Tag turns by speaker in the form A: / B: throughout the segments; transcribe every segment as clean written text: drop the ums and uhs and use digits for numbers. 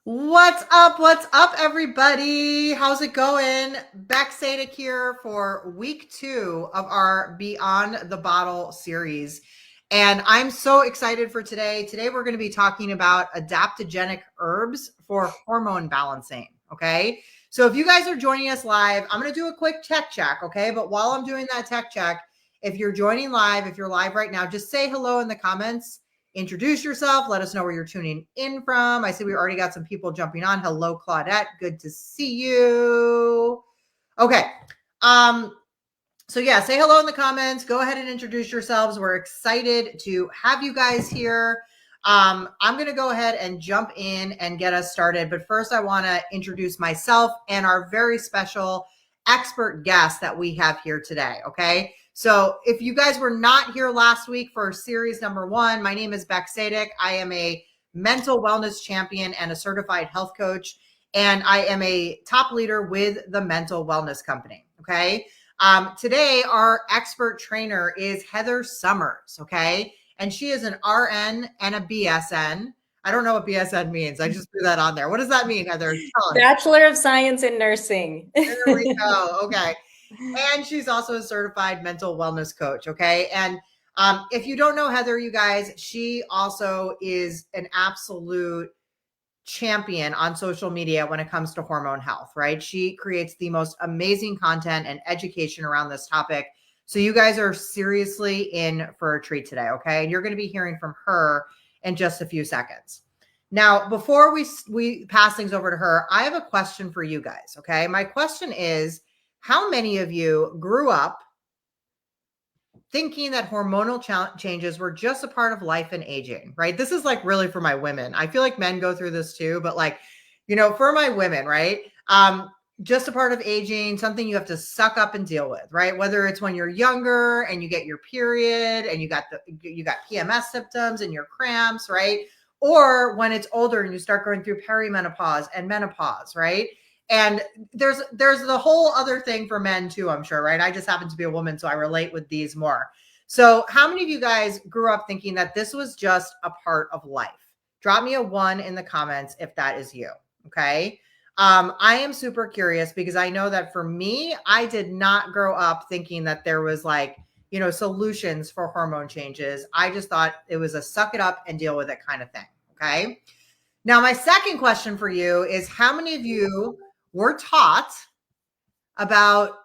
A: What's up? What's up, everybody? How's it going? Beck Sadik here for week 2 of our Beyond the Bottle series. And I'm so excited for today. Today, we're going to be talking about adaptogenic herbs for hormone balancing. Okay. So if you guys are joining us live, I'm going to do a quick tech check. Okay. But while I'm doing that tech check, if you're joining live, if you're live right now, just say hello in the comments. Introduce yourself. Let us know where you're tuning in from. I see we already got some people jumping on. Hello, Claudette. Good to see you. Okay. So yeah, say hello in the comments. Go ahead and introduce yourselves. We're excited to have you guys here. I'm going to go ahead and jump in and get us started. But first, I want to introduce myself and our very special expert guest that we have here today. Okay. So if you guys were not here last week for series number 1, my name is Beck Sadik. I am a mental wellness champion and a certified health coach. And I am a top leader with the Mental Wellness Company. Okay. Today, our expert trainer is Heather Summers. Okay. And she is an RN and a BSN. I don't know what BSN means. I just threw that on there. What does that mean, Heather? Tell us.
B: Bachelor of Science in Nursing.
A: There we go. Okay. And she's also a certified mental wellness coach. Okay. And if you don't know Heather, you guys, she also is an absolute champion on social media when it comes to hormone health, right? She creates the most amazing content and education around this topic. So you guys are seriously in for a treat today. Okay. And you're going to be hearing from her in just a few seconds. Now, before we pass things over to her, I have a question for you guys. Okay. My question is, how many of you grew up thinking that hormonal changes were just a part of life and aging, right? This is like really for my women. I feel like men go through this too, but like, for my women, right? Just a part of aging, something you have to suck up and deal with, right? Whether it's when you're younger and you get your period and you got PMS symptoms and your cramps, right? Or when it's older and you start going through perimenopause and menopause, right? And there's the whole other thing for men too, I'm sure, right? I just happen to be a woman, so I relate with these more. So how many of you guys grew up thinking that this was just a part of life? Drop me a 1 in the comments if that is you, okay? I am super curious because I know that for me, I did not grow up thinking that there was solutions for hormone changes. I just thought it was a suck it up and deal with it kind of thing, okay? Now, my second question for you is, how many of you were taught about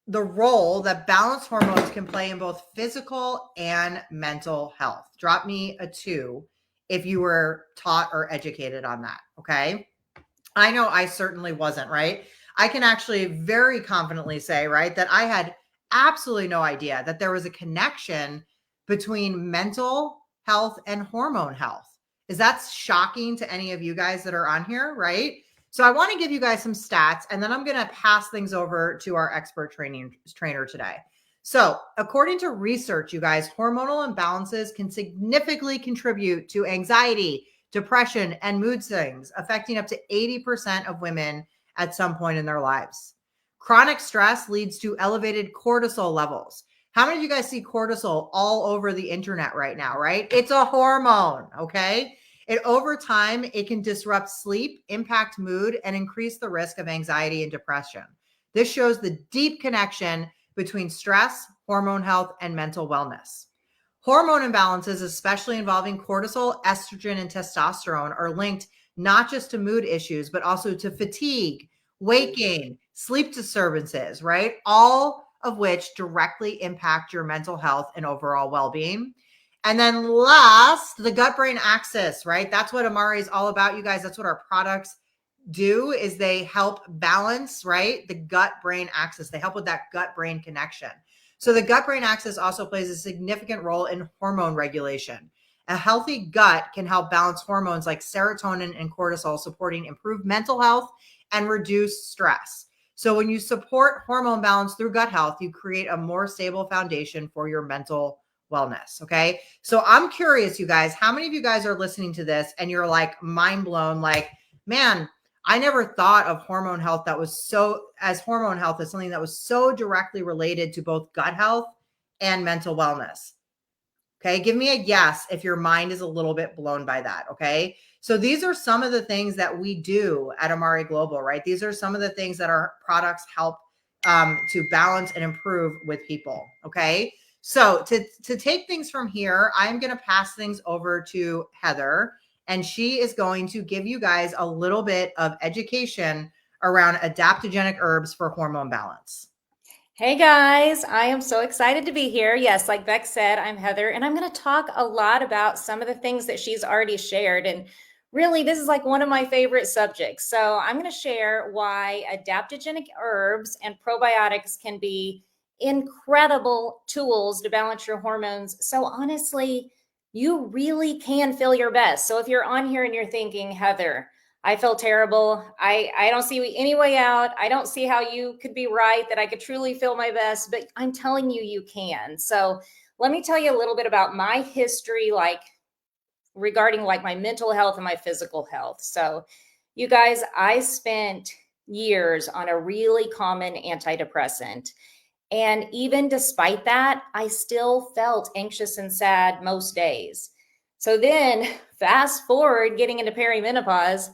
A: the role that balanced hormones can play in both physical and mental health? Drop me a 2 if you were taught or educated on that. Okay. I know I certainly wasn't, right? I can actually very confidently say, right, that I had absolutely no idea that there was a connection between mental health and hormone health. Is that shocking to any of you guys that are on here, right? So I want to give you guys some stats, and then I'm going to pass things over to our expert trainer today. So according to research, you guys, hormonal imbalances can significantly contribute to anxiety, depression, and mood swings, affecting up to 80% of women at some point in their lives. Chronic stress leads to elevated cortisol levels. How many of you guys see cortisol all over the internet right now, right? It's a hormone, okay? Over time, it can disrupt sleep, impact mood, and increase the risk of anxiety and depression. This shows the deep connection between stress, hormone health, and mental wellness. Hormone imbalances, especially involving cortisol, estrogen, and testosterone, are linked not just to mood issues, but also to fatigue, weight gain, sleep disturbances, right? All of which directly impact your mental health and overall well-being. And then last, the gut-brain axis, right? That's what Amari is all about, you guys. That's what our products do, is they help balance, right? The gut-brain axis. They help with that gut-brain connection. So the gut-brain axis also plays a significant role in hormone regulation. A healthy gut can help balance hormones like serotonin and cortisol, supporting improved mental health and reduce stress. So when you support hormone balance through gut health, you create a more stable foundation for your mental wellness. Okay. So I'm curious, you guys, how many of you guys are listening to this and you're like mind blown, like, man, I never thought of hormone health hormone health as something that was so directly related to both gut health and mental wellness. Okay. Give me a yes if your mind is a little bit blown by that. Okay. So these are some of the things that we do at Amari Global, right? These are some of the things that our products help to balance and improve with people. Okay. So to take things from here, I'm going to pass things over to Heather, and she is going to give you guys a little bit of education around adaptogenic herbs for hormone balance.
B: Hey guys, I am so excited to be here. Yes, like Beck said, I'm Heather, and I'm going to talk a lot about some of the things that she's already shared. And really, this is like one of my favorite subjects. So I'm going to share why adaptogenic herbs and probiotics can be incredible tools to balance your hormones. So honestly, you really can feel your best. So if you're on here and you're thinking, Heather, I feel terrible. I don't see any way out. I don't see how you could be right, that I could truly feel my best, but I'm telling you, you can. So let me tell you a little bit about my history, like regarding like my mental health and my physical health. So you guys, I spent years on a really common antidepressant. And even despite that, I still felt anxious and sad most days. So then fast forward getting into perimenopause,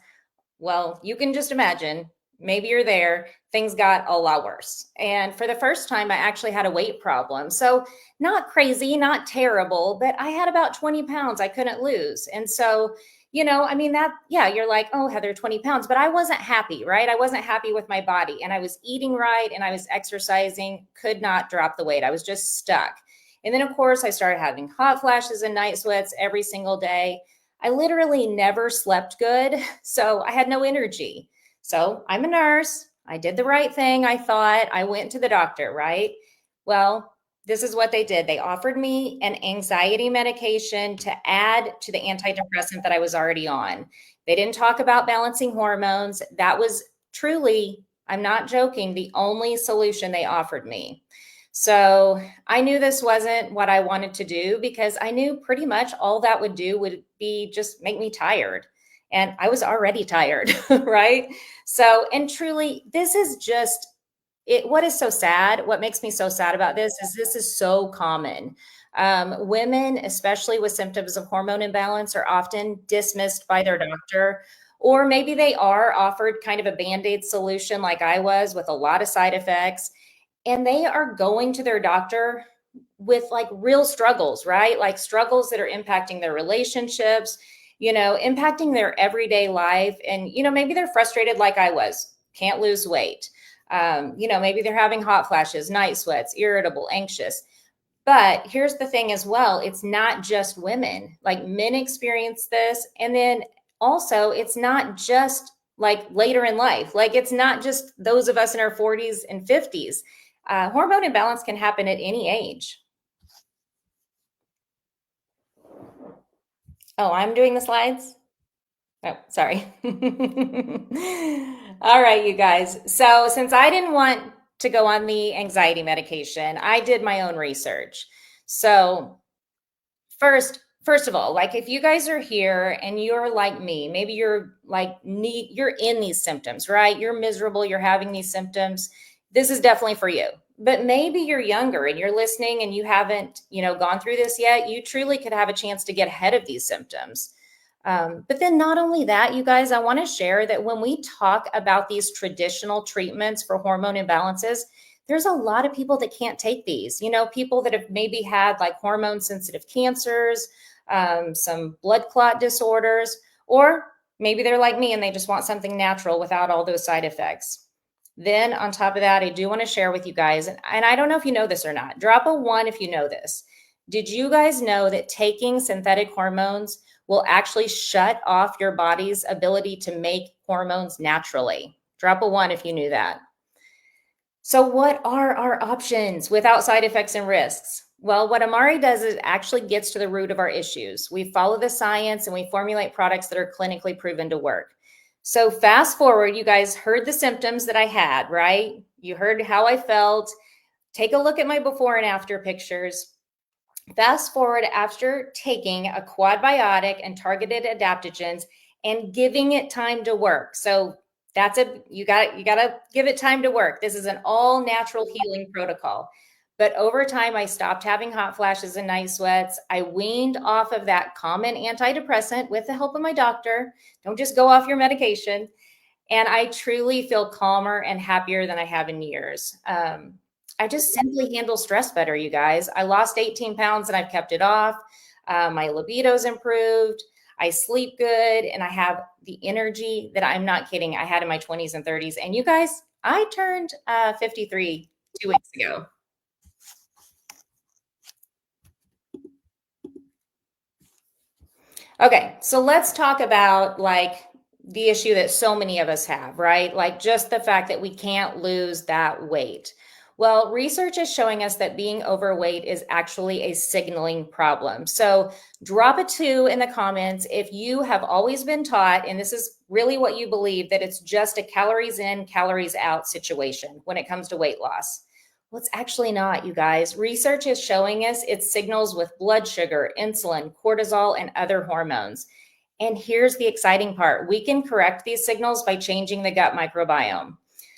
B: well, you can just imagine, maybe you're there, things got a lot worse. And for the first time, I actually had a weight problem. So, not crazy, not terrible, but I had about 20 pounds I couldn't lose. And so, I mean, yeah, you're like, oh, Heather, 20 pounds, but I wasn't happy, right? I wasn't happy with my body, and I was eating right and I was exercising, could not drop the weight. I was just stuck. And then, of course, I started having hot flashes and night sweats every single day. I literally never slept good, so I had no energy. So I'm a nurse. I did the right thing. I thought I went to the doctor, right? Well, this is what they did. They offered me an anxiety medication to add to the antidepressant that I was already on. They didn't talk about balancing hormones. That was truly, I'm not joking, the only solution they offered me. So I knew this wasn't what I wanted to do, because I knew pretty much all that would do would be just make me tired. And I was already tired, right? So, and truly, this is just it. What is so sad, what makes me so sad about this is so common. Women, especially with symptoms of hormone imbalance, are often dismissed by their doctor, or maybe they are offered kind of a band aid solution like I was, with a lot of side effects, and they are going to their doctor with like real struggles, right? Like struggles that are impacting their relationships, impacting their everyday life. And, maybe they're frustrated like I was, can't lose weight. Maybe they're having hot flashes, night sweats, irritable, anxious. But here's the thing as well. It's not just women, like men experience this. And then also, it's not just like later in life. Like it's not just those of us in our 40s and 50s. Hormone imbalance can happen at any age. Oh, I'm doing the slides? Oh, sorry. All right, you guys. So since I didn't want to go on the anxiety medication, I did my own research. So first of all, like if you guys are here and you're like me, maybe you're like you're in these symptoms, right? You're miserable, you're having these symptoms. This is definitely for you. But maybe you're younger and you're listening and you haven't, gone through this yet. You truly could have a chance to get ahead of these symptoms. But then not only that, you guys, I want to share that when we talk about these traditional treatments for hormone imbalances, there's a lot of people that can't take these, people that have maybe had like hormone sensitive cancers, some blood clot disorders, or maybe they're like me and they just want something natural without all those side effects. Then on top of that, I do want to share with you guys, and I don't know if you know this or not, drop a 1 if you know this. Did you guys know that taking synthetic hormones will actually shut off your body's ability to make hormones naturally? Drop a 1 if you knew that. So what are our options without side effects and risks? Well, what Amari does is actually gets to the root of our issues. We follow the science and we formulate products that are clinically proven to work. So fast forward, you guys heard the symptoms that I had, right? You heard how I felt. Take a look at my before and after pictures. Fast forward after taking a quadbiotic and targeted adaptogens and giving it time to work. So you got to give it time to work. This is an all natural healing protocol. But over time, I stopped having hot flashes and night sweats. I weaned off of that common antidepressant with the help of my doctor. Don't just go off your medication. And I truly feel calmer and happier than I have in years. I just simply handle stress better, you guys. I lost 18 pounds and I've kept it off. My libido's improved. I sleep good and I have the energy that I'm not kidding I had in my 20s and 30s. And you guys, I turned 53 2 weeks ago. Okay, so let's talk about like the issue that so many of us have, right? Like just the fact that we can't lose that weight. Well, research is showing us that being overweight is actually a signaling problem. So drop a 2 in the comments if you have always been taught, and this is really what you believe, that it's just a calories in, calories out situation when it comes to weight loss. Well, it's actually not, you guys. Research is showing us it signals with blood sugar, insulin, cortisol, and other hormones. And here's the exciting part. We can correct these signals by changing the gut microbiome.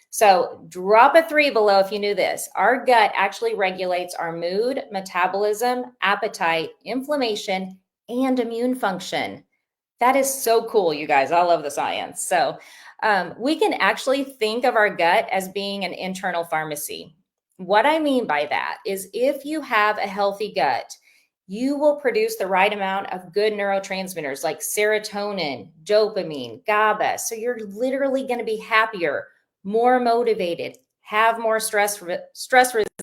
B: So drop a 3 below if you knew this. Our gut actually regulates our mood, metabolism, appetite, inflammation, and immune function. That is so cool, you guys. I love the science. So we can actually think of our gut as being an internal pharmacy. What I mean by that is if you have a healthy gut, you will produce the right amount of good neurotransmitters like serotonin, dopamine, GABA. So you're literally going to be happier, more motivated, have more stress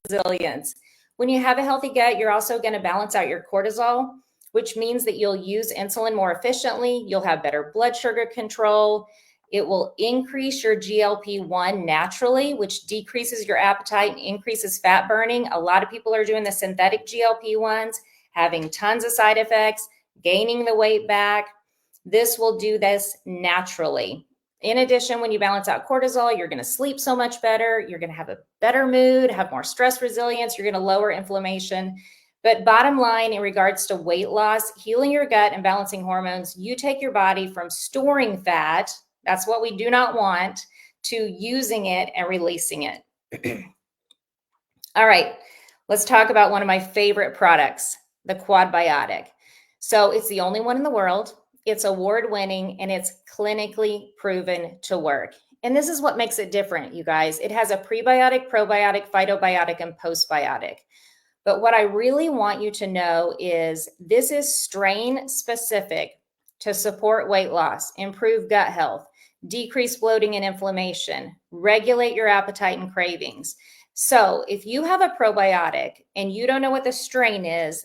B: resilience. When you have a healthy gut, you're also going to balance out your cortisol, which means that you'll use insulin more efficiently. You'll have better blood sugar control. It will increase your GLP-1 naturally, which decreases your appetite and increases fat burning. A lot of people are doing the synthetic GLP-1s, having tons of side effects, gaining the weight back. This will do this naturally. In addition, when you balance out cortisol, you're going to sleep so much better. You're going to have a better mood, have more stress resilience. You're going to lower inflammation. But bottom line, in regards to weight loss, healing your gut and balancing hormones, you take your body from storing fat, that's what we do not want, to using it and releasing it. All right, let's talk about one of my favorite products, the Quad Biotic. So it's the only one in the world. It's award-winning and it's clinically proven to work. And this is what makes it different, you guys. It has a prebiotic, probiotic, phytobiotic, and postbiotic. But what I really want you to know is this is strain specific to support weight loss, improve gut health, decrease bloating and inflammation, regulate your appetite and cravings. So if you have a probiotic and you don't know what the strain is,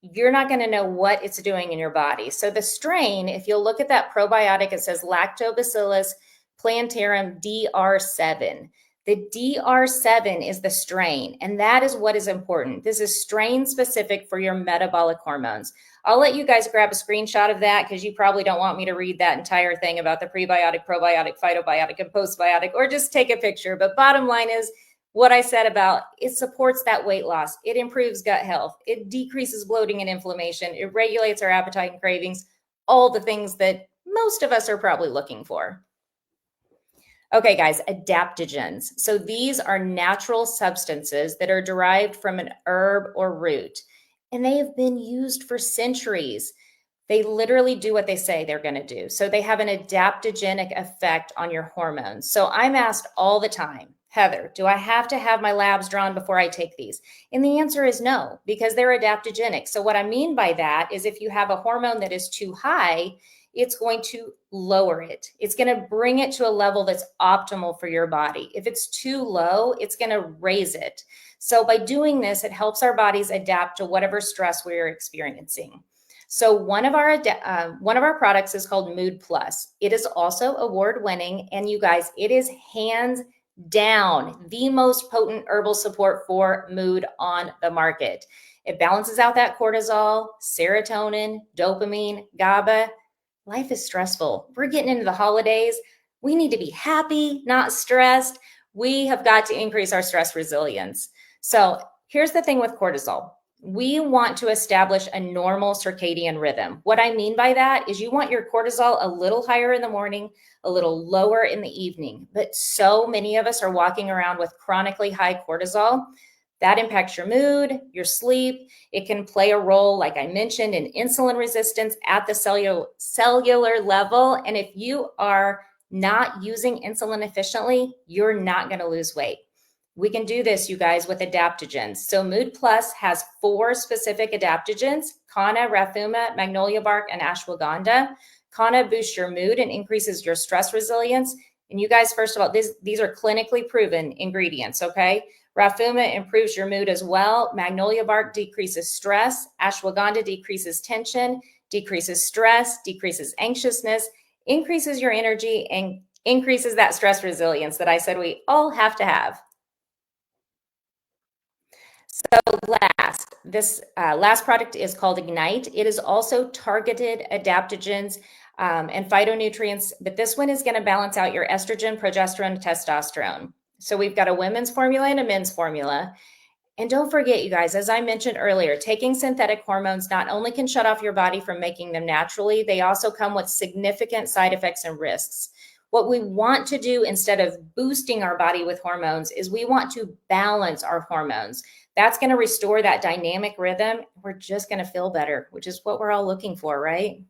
B: you're not going to know what it's doing in your body. So the strain, if you'll look at that probiotic, it says Lactobacillus plantarum DR7. The DR7 is the strain, and that is what is important. This is strain specific for your metabolic hormones. I'll let you guys grab a screenshot of that because you probably don't want me to read that entire thing about the prebiotic, probiotic, phytobiotic, and postbiotic, or just take a picture. But bottom line is what I said about it supports that weight loss. It improves gut health. It decreases bloating and inflammation. It regulates our appetite and cravings, all the things that most of us are probably looking for. Okay, guys, adaptogens. So these are natural substances that are derived from an herb or root, and they have been used for centuries. They literally do what they say they're going to do. So they have an adaptogenic effect on your hormones. So I'm asked all the time, Heather, do I have to have my labs drawn before I take these? And the answer is no, because they're adaptogenic. So what I mean by that is if you have a hormone that is too high, it's going to lower it. It's going to bring it to a level that's optimal for your body. If it's too low, it's going to raise it. So by doing this, it helps our bodies adapt to whatever stress we're experiencing. So one of our products is called Mood Plus. It is also award-winning, and you guys, it is hands down the most potent herbal support for mood on the market. It balances out that cortisol, serotonin, dopamine, GABA. Life is stressful. We're getting into the holidays. We need to be happy, not stressed. We have got to increase our stress resilience. So here's the thing with cortisol. We want to establish a normal circadian rhythm. What I mean by that is you want your cortisol a little higher in the morning, a little lower in the evening. But so many of us are walking around with chronically high cortisol. That impacts your mood, your sleep. It can play a role, like I mentioned, in insulin resistance at the cellular level. And if you are not using insulin efficiently, you're not going to lose weight. We can do this, you guys, with adaptogens. So Mood Plus has 4 specific adaptogens: Kanna, Rafuma, Magnolia Bark, and Ashwagandha. Kanna boosts your mood and increases your stress resilience. And you guys, first of all, these are clinically proven ingredients, okay? Rafuma improves your mood as well. Magnolia Bark decreases stress. Ashwagandha decreases tension, decreases stress, decreases anxiousness, increases your energy, and increases that stress resilience that I said we all have to have. So this last product is called Ignite. It is also targeted adaptogens and phytonutrients, but this one is going to balance out your estrogen, progesterone, and testosterone. So we've got a women's formula and a men's formula. And don't forget, you guys, as I mentioned earlier, taking synthetic hormones not only can shut off your body from making them naturally, they also come with significant side effects and risks. What we want to do instead of boosting our body with hormones is we want to balance our hormones. That's going to restore that dynamic rhythm. We're just going to feel better, which is what we're all looking for, right?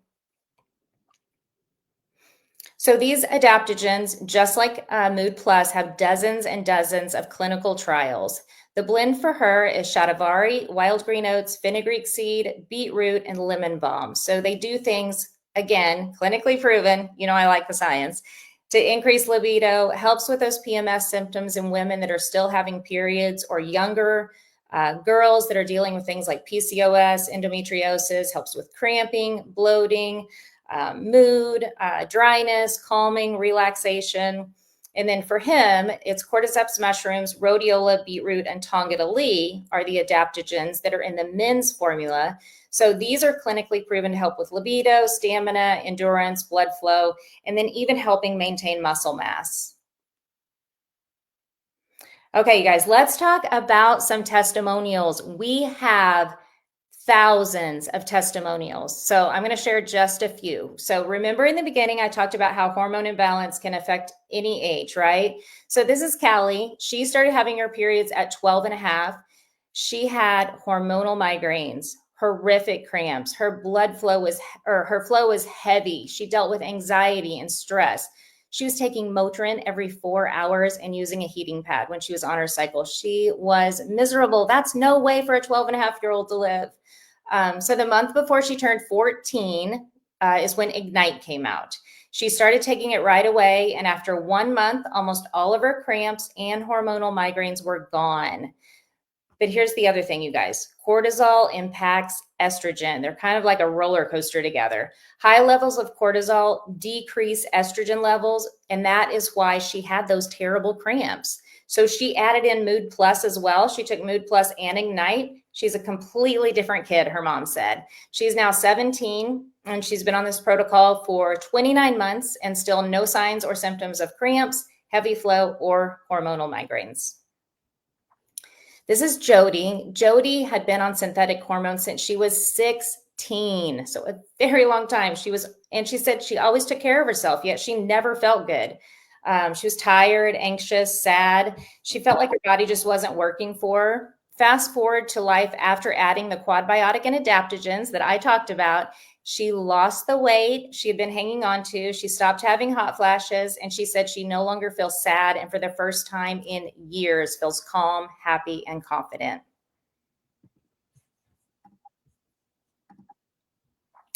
B: So these adaptogens, just like Mood Plus, have dozens and dozens of clinical trials. The blend for her is shatavari, wild green oats, fenugreek seed, beetroot, and lemon balm. So they do things, again, clinically proven, you know, I like the science, to increase libido, helps with those PMS symptoms in women that are still having periods, or younger girls that are dealing with things like PCOS, endometriosis, helps with cramping, bloating, mood, dryness, calming, relaxation. And then for him, it's cordyceps mushrooms, rhodiola, beetroot, and tongata lee are the adaptogens that are in the men's formula. So these are clinically proven to help with libido, stamina, endurance, blood flow, and then even helping maintain muscle mass. Okay, you guys, let's talk about some testimonials. We have thousands of testimonials. So I'm going to share just a few. So remember in the beginning, I talked about how hormone imbalance can affect any age, right? So this is Callie. She started having her periods at 12 and a half. She had hormonal migraines, horrific cramps. Her her flow was heavy. She dealt with anxiety and stress. She was taking Motrin every 4 hours and using a heating pad when she was on her cycle. She was miserable. That's no way for a 12-and-a-half-year-old to live. So the month before she turned 14 is when Ignite came out. She started taking it right away. And after 1 month, almost all of her cramps and hormonal migraines were gone. But here's the other thing, you guys. Cortisol impacts estrogen. They're kind of like a roller coaster together. High levels of cortisol decrease estrogen levels, and that is why she had those terrible cramps. So she added in Mood Plus as well. She took Mood Plus and Ignite. She's a completely different kid, her mom said. She's now 17, and she's been on this protocol for 29 months and still no signs or symptoms of cramps, heavy flow, or hormonal migraines. This is Jody. Jody had been on synthetic hormones since she was 16, so a very long time. And she said she always took care of herself, yet she never felt good. She was tired, anxious, sad. She felt like her body just wasn't working for her. Fast forward to life after adding the quadbiotic and adaptogens that I talked about. She lost the weight she had been hanging on to. She stopped having hot flashes, and she said she no longer feels sad, and for the first time in years feels calm, happy, and confident.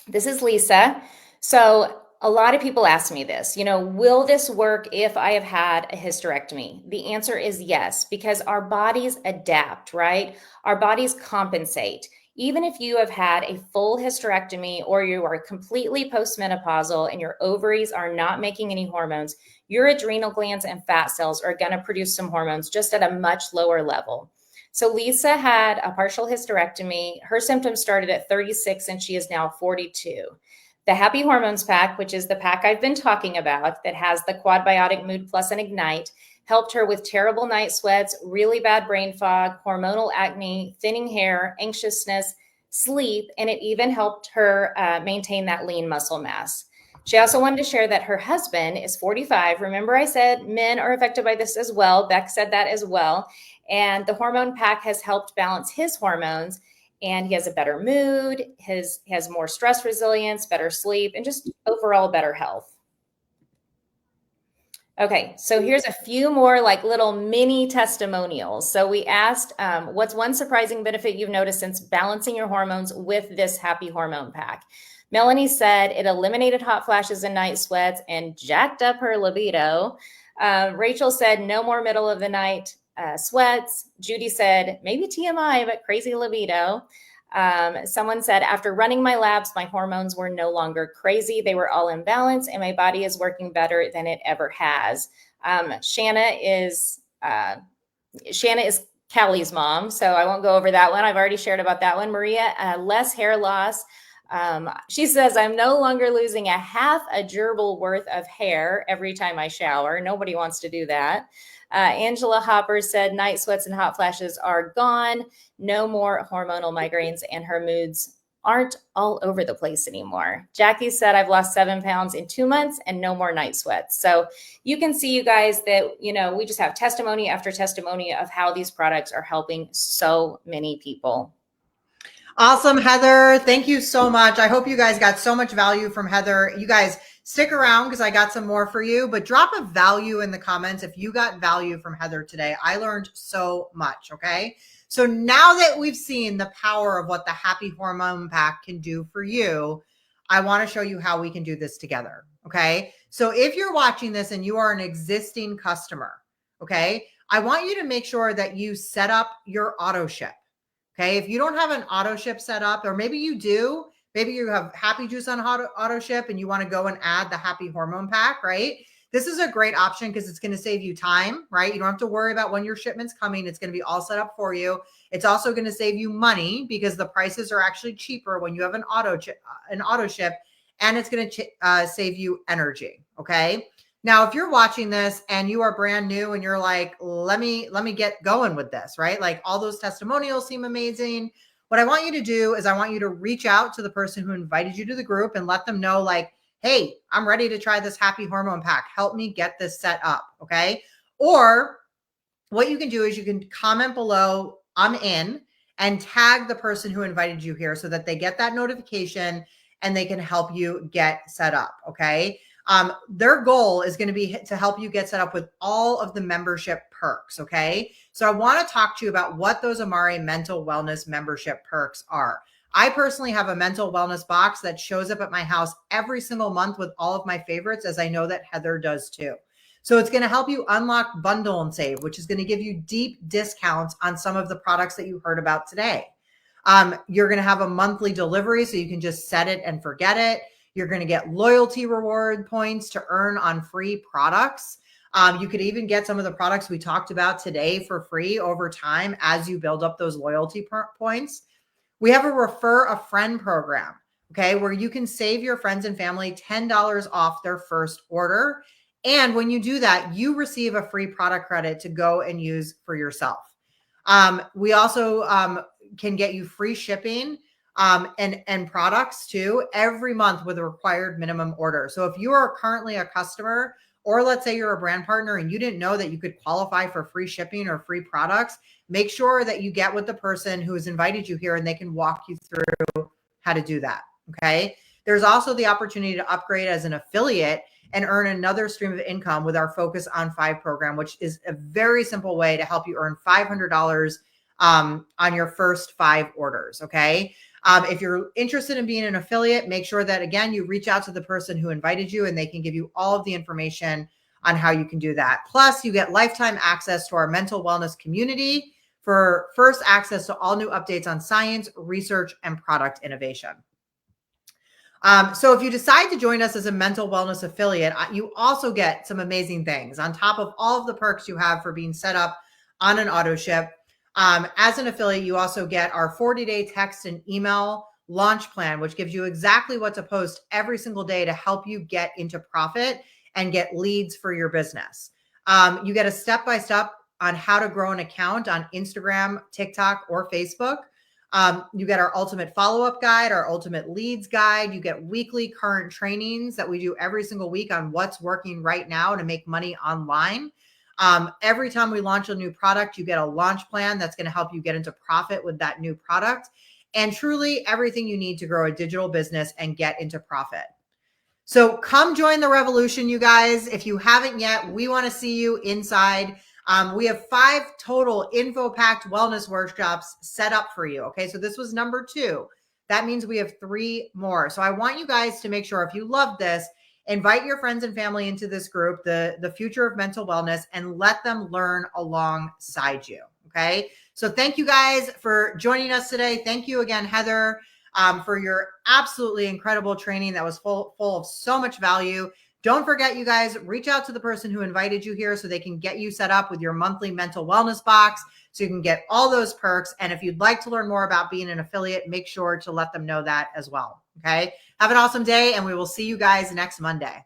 B: This is Lisa. So a lot of people ask me this, will this work if I have had a hysterectomy? The answer is yes, because our bodies adapt, right? Our bodies compensate. Even if you have had a full hysterectomy or you are completely postmenopausal and your ovaries are not making any hormones, your adrenal glands and fat cells are going to produce some hormones just at a much lower level. So Lisa had a partial hysterectomy. Her symptoms started at 36 and she is now 42. The Happy Hormones pack, which is the pack I've been talking about that has the Quadbiotic, Mood Plus, and Ignite, helped her with terrible night sweats, really bad brain fog, hormonal acne, thinning hair, anxiousness, sleep, and it even helped her maintain that lean muscle mass. She also wanted to share that her husband is 45. Remember I said men are affected by this as well. Beck said that as well. And the hormone pack has helped balance his hormones, and he has a better mood, he has more stress resilience, better sleep, and just overall better health. Okay, so here's a few more like little mini testimonials. So we asked, what's one surprising benefit you've noticed since balancing your hormones with this happy hormone pack? Melanie said it eliminated hot flashes and night sweats and jacked up her libido. Rachel said no more middle of the night sweats. Judy said maybe TMI, but crazy libido. Someone said, after running my labs, my hormones were no longer crazy. They were all in balance, and my body is working better than it ever has. Shanna is Callie's mom, so I won't go over that one. I've already shared about that one. Maria, less hair loss. She says, I'm no longer losing a half a gerbil worth of hair every time I shower. Nobody wants to do that. Angela Hopper said night sweats and hot flashes are gone. No more hormonal migraines, and her moods aren't all over the place anymore. Jackie said, I've lost 7 pounds in 2 months and no more night sweats. So you can see, you guys, that, we just have testimony after testimony of how these products are helping so many people.
A: Awesome, Heather. Thank you so much. I hope you guys got so much value from Heather. You guys stick around because I got some more for you, but drop a value in the comments if you got value from Heather today. I learned so much, okay? So now that we've seen the power of what the Happy Hormone Pack can do for you, I want to show you how we can do this together, okay? So if you're watching this and you are an existing customer, okay, I want you to make sure that you set up your auto ship. Okay, if you don't have an auto ship set up, or maybe you do, maybe you have Happy Juice on auto ship and you want to go and add the Happy Hormone Pack, right? This is a great option because it's going to save you time, right? You don't have to worry about when your shipment's coming. It's going to be all set up for you. It's also going to save you money because the prices are actually cheaper when you have an auto ship, and it's going to save you energy. Okay. Now, if you're watching this and you are brand new and you're like, let me get going with this, right? Like all those testimonials seem amazing. What I want you to do is I want you to reach out to the person who invited you to the group and let them know, like, hey, I'm ready to try this Happy Hormone Pack. Help me get this set up. Okay. Or what you can do is you can comment below, I'm in, and tag the person who invited you here so that they get that notification and they can help you get set up. Okay. Their goal is going to be to help you get set up with all of the membership perks. Okay. So I want to talk to you about what those Amare mental wellness membership perks are. I personally have a mental wellness box that shows up at my house every single month with all of my favorites, as I know that Heather does too. So it's going to help you unlock bundle and save, which is going to give you deep discounts on some of the products that you heard about today. You're going to have a monthly delivery, so you can just set it and forget it. You're going to get loyalty reward points to earn on free products. You could even get some of the products we talked about today for free over time as you build up those loyalty points. We have a refer a friend program, okay, where you can save your friends and family $10 off their first order. And when you do that, you receive a free product credit to go and use for yourself. We also can get you free shipping and products too every month with a required minimum order. So if you are currently a customer, or let's say you're a brand partner and you didn't know that you could qualify for free shipping or free products, make sure that you get with the person who has invited you here and they can walk you through how to do that. Okay. There's also the opportunity to upgrade as an affiliate and earn another stream of income with our Focus on 5 program, which is a very simple way to help you earn $500 on your first 5 orders. Okay. If you're interested in being an affiliate, make sure that, again, you reach out to the person who invited you and they can give you all of the information on how you can do that. Plus, you get lifetime access to our mental wellness community for first access to all new updates on science, research, and product innovation. So if you decide to join us as a mental wellness affiliate, you also get some amazing things on top of all of the perks you have for being set up on an auto ship. As an affiliate, you also get our 40-day text and email launch plan, which gives you exactly what to post every single day to help you get into profit and get leads for your business. You get a step-by-step on how to grow an account on Instagram, TikTok, or Facebook. You get our ultimate follow-up guide, our ultimate leads guide. You get weekly current trainings that we do every single week on what's working right now to make money online. Every time we launch a new product, you get a launch plan that's going to help you get into profit with that new product, and truly everything you need to grow a digital business and get into profit. So come join the revolution, you guys. If you haven't yet, we want to see you inside. We have 5 total info-packed wellness workshops set up for you. Okay, so this was number 2. That means we have 3 more. So I want you guys to make sure, if you love this, invite your friends and family into this group, the Future of Mental Wellness, and let them learn alongside you. Okay, so thank you guys for joining us today. Thank you again, Heather, for your absolutely incredible training that was full of so much value. Don't forget, you guys, reach out to the person who invited you here so they can get you set up with your monthly mental wellness box so you can get all those perks. And if you'd like to learn more about being an affiliate, make sure to let them know that as well. Okay. Have an awesome day, and we will see you guys next Monday.